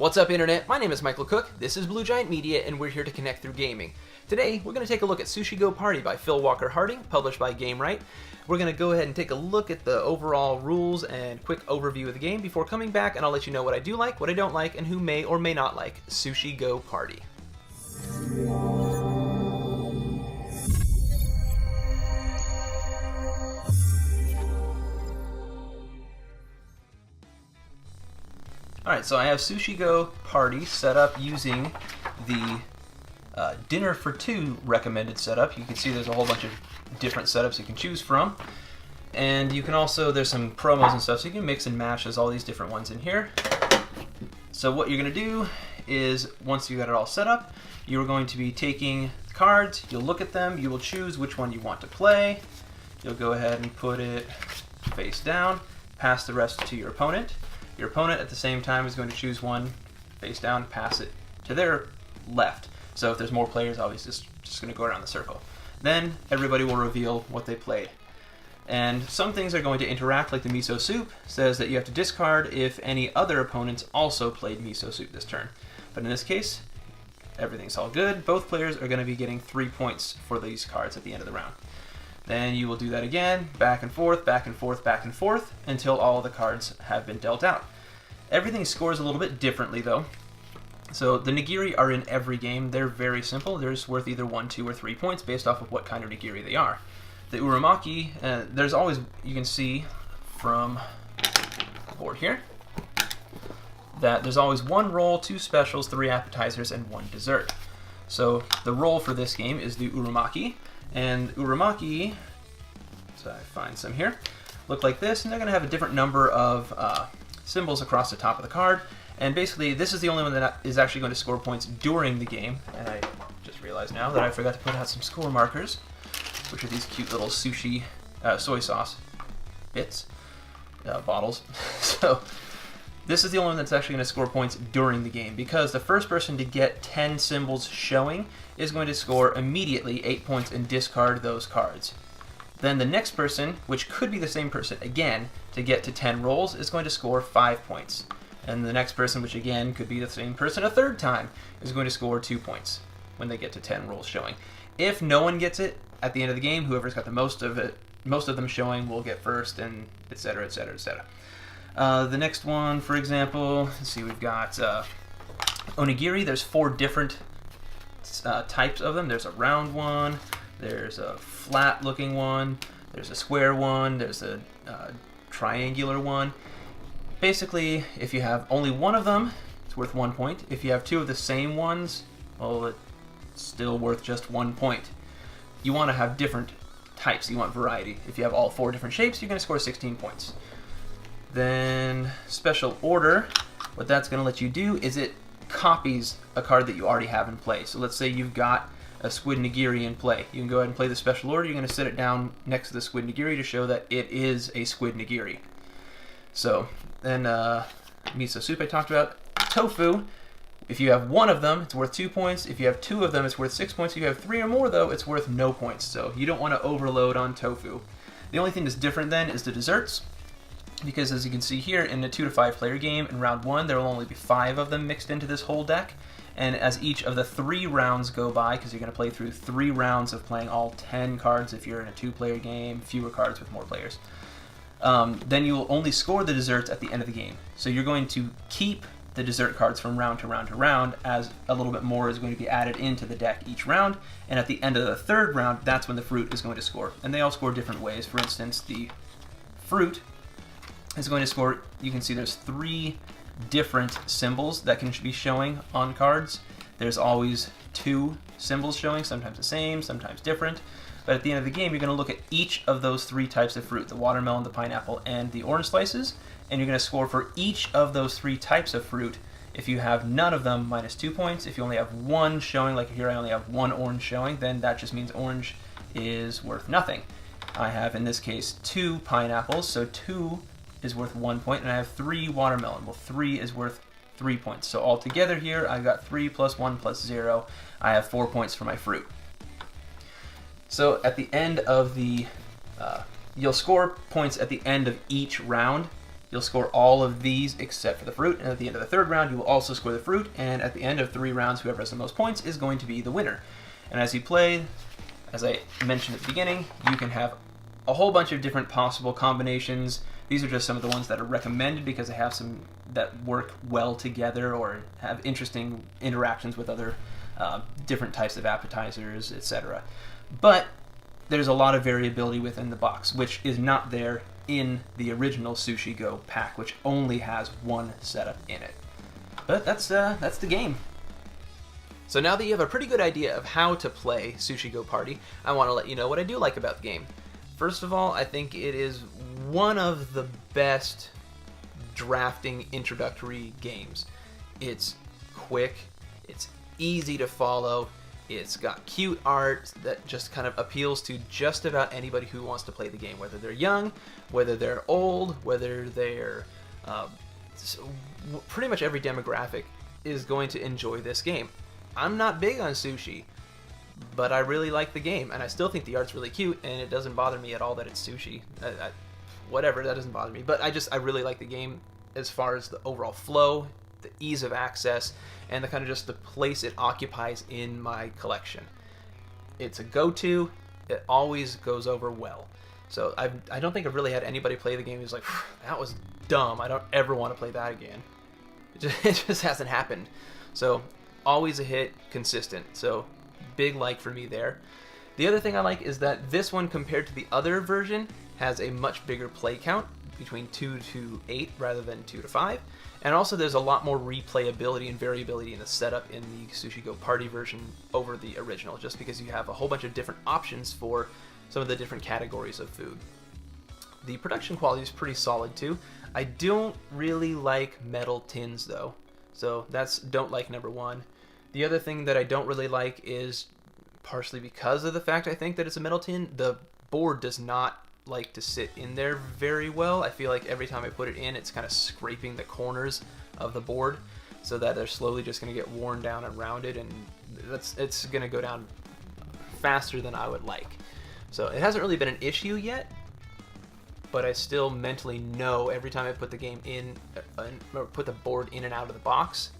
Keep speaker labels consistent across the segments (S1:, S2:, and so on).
S1: What's up, Internet? My name is Michael Cook, this is Blue Giant Media, and we're here to connect through gaming. Today, we're going to take a look at Sushi Go Party by Phil Walker Harding, published by GameRight. We're going to go ahead and take a look at the overall rules and quick overview of the game before coming back, and I'll let you know what I do like, what I don't like, and who may or may not like Sushi Go Party. Alright, so I have Sushi Go Party set up using the Dinner for Two recommended setup. You can see there's a whole bunch of different setups you can choose from. And you can also, there's some promos and stuff, so you can mix and match. There's all these different ones in here. So what you're going to do is, once you got it all set up, you're going to be taking cards, you'll look at them, you will choose which one you want to play. You'll go ahead and put it face down, pass the rest to your opponent. Your opponent at the same time is going to choose one face down, pass it to their left. So if there's more players, obviously it's just going to go around the circle. Then everybody will reveal what they played. And some things are going to interact, like the miso soup says that you have to discard if any other opponents also played miso soup this turn. But in this case, everything's all good. Both players are going to be getting 3 points for these cards at the end of the round. Then you will do that again, back and forth, back and forth, back and forth, until all the cards have been dealt out. Everything scores a little bit differently, though. So the nigiri are in every game. They're very simple. They're just worth either 1, 2, or 3 points based off of what kind of nigiri they are. The uramaki, there's always, you can see from the board here, that there's always 1 roll, 2 specials, 3 appetizers, and 1 dessert. So the roll for this game is the uramaki. And uramaki, so I find some here, look like this, and they're going to have a different number of symbols across the top of the card. And basically, this is the only one that is actually going to score points during the game. And I just realized now that I forgot to put out some score markers, which are these cute little sushi soy sauce bits, bottles. So this is the only one that's actually going to score points during the game, because the first person to get 10 symbols showing is going to score immediately 8 points and discard those cards. Then the next person, which could be the same person again, to get to 10 rolls is going to score 5 points. And the next person, which again could be the same person a third time, is going to score 2 points when they get to 10 rolls showing. If no one gets it at the end of the game, whoever's got the most of them showing will get first, and etc., etc., etc. The next one, for example, let's see, we've got onigiri. There's 4 different types of them. There's a round one, there's a flat looking one, there's a square one, there's a triangular one. Basically, if you have only one of them, it's worth 1 point. If you have 2 of the same ones, well, it's still worth just 1 point. You want to have different types, you want variety. If you have all 4 different shapes, you're going to score 16 points. Then special order, what that's going to let you do is it copies a card that you already have in play. So let's say you've got a squid nigiri in play. You can go ahead and play the special order. You're going to sit it down next to the squid nigiri to show that it is a squid nigiri. So then miso soup I talked about. Tofu, if you have 1 of them, it's worth 2 points. If you have 2 of them, it's worth 6 points. If you have 3 or more, though, it's worth no points. So you don't want to overload on tofu. The only thing that's different then is the desserts, because as you can see here, in a 2 to 5 player game, in round 1, there will only be 5 of them mixed into this whole deck. And as each of the 3 rounds go by, because you're going to play through 3 rounds of playing all 10 cards if you're in a 2-player game, fewer cards with more players, then you will only score the desserts at the end of the game. So you're going to keep the dessert cards from round to round to round, as a little bit more is going to be added into the deck each round. And at the end of the 3rd round, that's when the fruit is going to score. And they all score different ways. For instance, the fruit is going to score, you can see there's 3 different symbols that can be showing on cards. There's always 2 symbols showing, sometimes the same, sometimes different. But at the end of the game, you're going to look at each of those 3 types of fruit, the watermelon, the pineapple, and the orange slices, and you're going to score for each of those 3 types of fruit. If you have none of them, minus 2 points. If you only have 1 showing, like here I only have 1 orange showing, then that just means orange is worth nothing. I have, in this case, 2 pineapples, so 2 is worth 1 point, and I have 3 watermelon. Well, 3 is worth 3 points. So altogether here, I've got 3 plus 1 plus 0. I have 4 points for my fruit. So at the end of the, you'll score points at the end of each round, You'll score all of these except for the fruit, and at the end of the third round, you will also score the fruit, and at the end of 3 rounds, whoever has the most points is going to be the winner. And as you play, as I mentioned at the beginning, you can have a whole bunch of different possible combinations. These are just some of the ones that are recommended because they have some that work well together or have interesting interactions with other different types of appetizers, etc. But there's a lot of variability within the box, which is not there in the original Sushi Go pack, which only has 1 setup in it. But that's the game. So now that you have a pretty good idea of how to play Sushi Go Party, I want to let you know what I do like about the game. First of all, I think it is one of the best drafting introductory games. It's quick, it's easy to follow, it's got cute art that just kind of appeals to just about anybody who wants to play the game, whether they're young, whether they're old, whether they're pretty much every demographic is going to enjoy this game. I'm not big on sushi, but I really like the game, and I still think the art's really cute, and it doesn't bother me at all that it's sushi. Whatever, that doesn't bother me. But I really like the game as far as the overall flow, the ease of access, and the kind of just the place it occupies in my collection. It's a go-to. It always goes over well. So I don't think I've really had anybody play the game who's like, that was dumb. I don't ever want to play that again. It just hasn't happened. So always a hit, consistent. So big like for me there. The other thing I like is that this one, compared to the other version, has a much bigger play count, between 2 to 8 rather than 2 to 5. And also there's a lot more replayability and variability in the setup in the Sushi Go Party version over the original, just because you have a whole bunch of different options for some of the different categories of food. The production quality is pretty solid too. I don't really like metal tins though, so that's don't like number 1. The other thing that I don't really like is, partially because of the fact I think that it's a metal tin, the board does not like to sit in there very well. I feel like every time I put it in, it's kind of scraping the corners of the board, so that they're slowly just going to get worn down and rounded, and it's going to go down faster than I would like. So it hasn't really been an issue yet, but I still mentally know every time I put the game in, or put the board in and out of the box,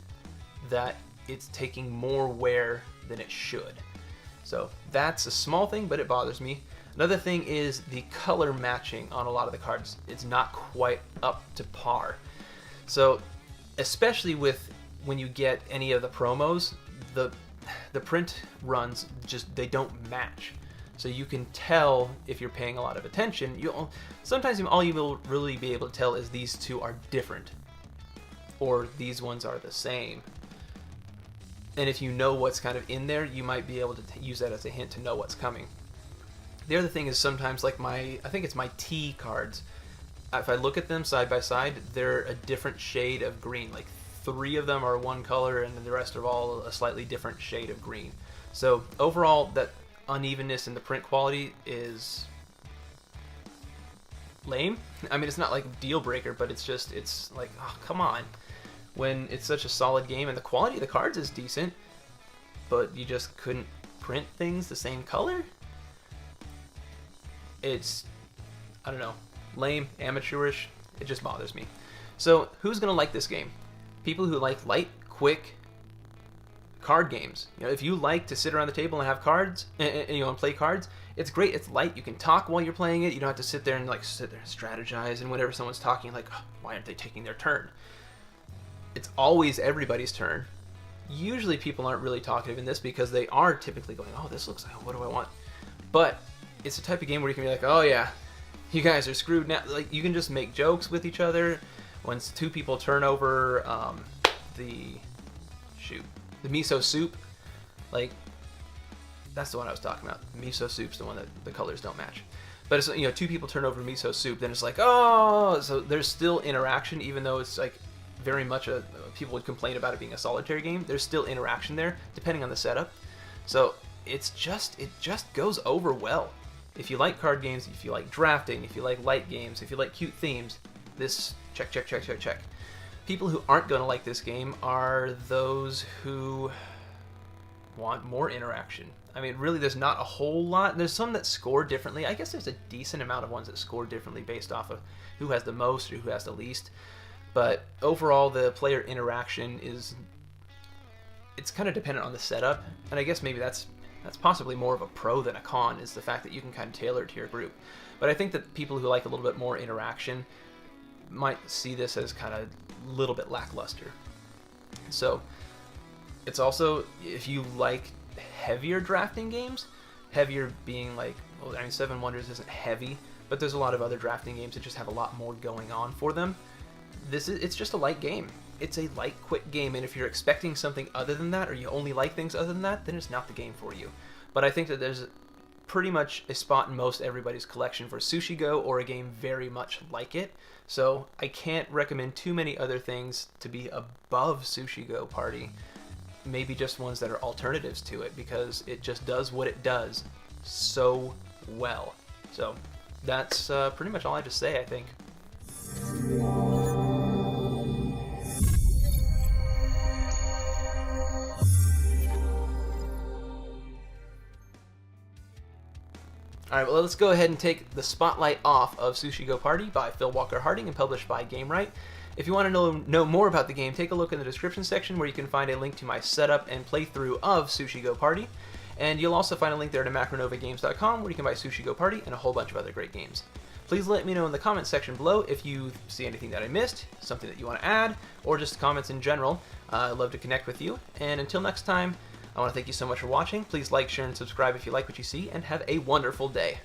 S1: that it's taking more wear than it should. So that's a small thing, but it bothers me. Another thing is the color matching on a lot of the cards. It's not quite up to par. So especially with when you get any of the promos, the print runs they don't match. So you can tell if you're paying a lot of attention. Sometimes all you will really be able to tell is these two are different, or these ones are the same. And if you know what's kind of in there, you might be able to use that as a hint to know what's coming. The other thing is sometimes, like I think it's my T cards, if I look at them side by side, they're a different shade of green. Like 3 of them are one color, and then the rest are all a slightly different shade of green. So overall, that unevenness in the print quality is lame. I mean, it's not like a deal breaker, but it's like, oh, come on. When it's such a solid game and the quality of the cards is decent, but you just couldn't print things the same color? It's, I don't know, lame, amateurish. It just bothers me. So who's gonna like this game? People who like light, quick card games. You know, if you like to sit around the table and have cards and play cards, it's great. It's light. You can talk while you're playing it. You don't have to sit there and strategize. And whenever someone's talking, like, oh, why aren't they taking their turn? It's always everybody's turn. Usually people aren't really talkative in this because they are typically going, oh, this looks like, what do I want? But it's the type of game where you can be like, oh yeah, you guys are screwed now. Like, you can just make jokes with each other. Once 2 people turn over the miso soup, like, that's the one I was talking about. Miso soup's the one that the colors don't match. But it's, 2 people turn over miso soup, then it's like, oh, so there's still interaction, even though it's like very much people would complain about it being a solitary game. There's still interaction there, depending on the setup. So it just goes over well. If you like card games, if you like drafting, if you like light games, if you like cute themes, this check. People who aren't going to like this game are those who want more interaction. I mean, really, there's not a whole lot. There's some that score differently. I guess there's a decent amount of ones that score differently based off of who has the most or who has the least. But overall, the player interaction it's kind of dependent on the setup, and I guess maybe that's possibly more of a pro than a con, is the fact that you can kind of tailor it to your group. But I think that people who like a little bit more interaction might see this as kind of a little bit lackluster. So it's also, if you like heavier drafting games, heavier being like, well, I mean, Seven Wonders isn't heavy, but there's a lot of other drafting games that just have a lot more going on for them. It's just a light game. It's a light, quick game, and if you're expecting something other than that, or you only like things other than that, then it's not the game for you. But I think that there's pretty much a spot in most everybody's collection for Sushi Go, or a game very much like it. So I can't recommend too many other things to be above Sushi Go Party. Maybe just ones that are alternatives to it, because it just does what it does so well. So that's pretty much all I have to say, I think. Alright, well, let's go ahead and take the spotlight off of Sushi Go Party by Phil Walker Harding and published by GameRight. If you want to know more about the game, take a look in the description section where you can find a link to my setup and playthrough of Sushi Go Party. And you'll also find a link there to macronovagames.com where you can buy Sushi Go Party and a whole bunch of other great games. Please let me know in the comments section below if you see anything that I missed, something that you want to add, or just comments in general. I'd love to connect with you. And until next time, I want to thank you so much for watching. Please like, share, and subscribe if you like what you see, and have a wonderful day.